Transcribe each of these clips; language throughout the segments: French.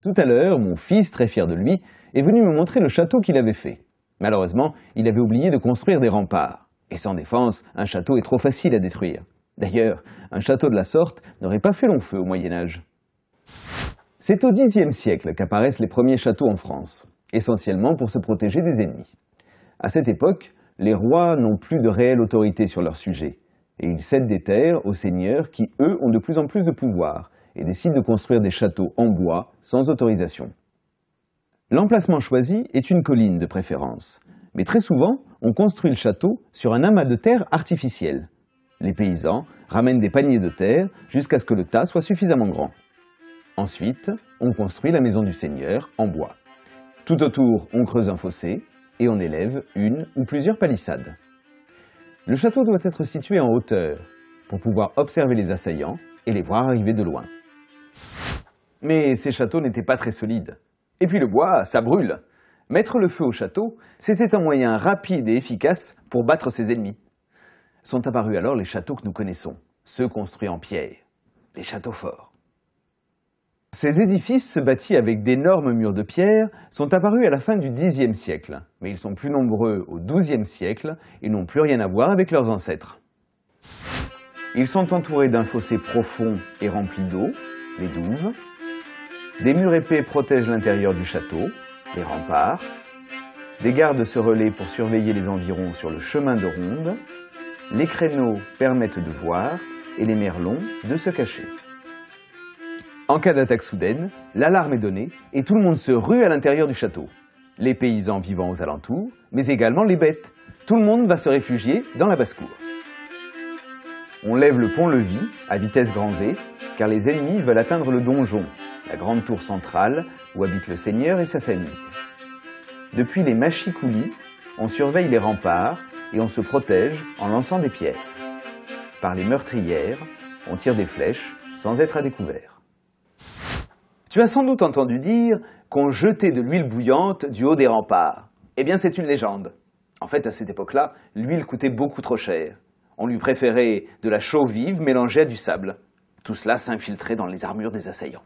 Tout à l'heure, mon fils, très fier de lui, est venu me montrer le château qu'il avait fait. Malheureusement, il avait oublié de construire des remparts. Et sans défense, un château est trop facile à détruire. D'ailleurs, un château de la sorte n'aurait pas fait long feu au Moyen-Âge. C'est au Xe siècle qu'apparaissent les premiers châteaux en France, essentiellement pour se protéger des ennemis. À cette époque, les rois n'ont plus de réelle autorité sur leur sujet, et ils cèdent des terres aux seigneurs qui, eux, ont de plus en plus de pouvoir, et décident de construire des châteaux en bois sans autorisation. L'emplacement choisi est une colline de préférence, mais très souvent, on construit le château sur un amas de terre artificiel. Les paysans ramènent des paniers de terre jusqu'à ce que le tas soit suffisamment grand. Ensuite, on construit la maison du seigneur en bois. Tout autour, on creuse un fossé et on élève une ou plusieurs palissades. Le château doit être situé en hauteur pour pouvoir observer les assaillants et les voir arriver de loin. Mais ces châteaux n'étaient pas très solides. Et puis le bois, ça brûle. Mettre le feu au château, c'était un moyen rapide et efficace pour battre ses ennemis. Sont apparus alors les châteaux que nous connaissons, ceux construits en pierre, les châteaux forts. Ces édifices bâtis avec d'énormes murs de pierre sont apparus à la fin du Xe siècle, mais ils sont plus nombreux au XIIe siècle et n'ont plus rien à voir avec leurs ancêtres. Ils sont entourés d'un fossé profond et rempli d'eau, les douves. Des murs épais protègent l'intérieur du château, les remparts. Des gardes se relaient pour surveiller les environs sur le chemin de ronde. Les créneaux permettent de voir et les merlons de se cacher. En cas d'attaque soudaine, l'alarme est donnée et tout le monde se rue à l'intérieur du château. Les paysans vivant aux alentours, mais également les bêtes. Tout le monde va se réfugier dans la basse-cour. On lève le pont-levis à vitesse grand V, car les ennemis veulent atteindre le donjon, la grande tour centrale où habite le seigneur et sa famille. Depuis les machicoulis, on surveille les remparts et on se protège en lançant des pierres. Par les meurtrières, on tire des flèches sans être à découvert. Tu as sans doute entendu dire qu'on jetait de l'huile bouillante du haut des remparts. Eh bien, c'est une légende. En fait, à cette époque-là, l'huile coûtait beaucoup trop cher. On lui préférait de la chaux vive mélangée à du sable. Tout cela s'infiltrait dans les armures des assaillants.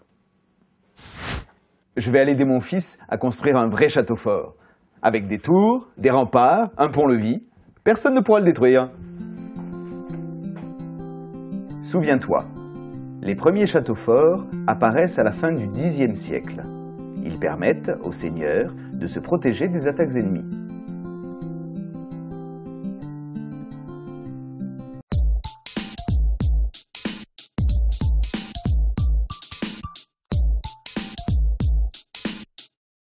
Je vais aller aider mon fils à construire un vrai château fort, avec des tours, des remparts, un pont-levis. Personne ne pourra le détruire. Souviens-toi, les premiers châteaux forts apparaissent à la fin du Xe siècle. Ils permettent aux seigneurs de se protéger des attaques ennemies.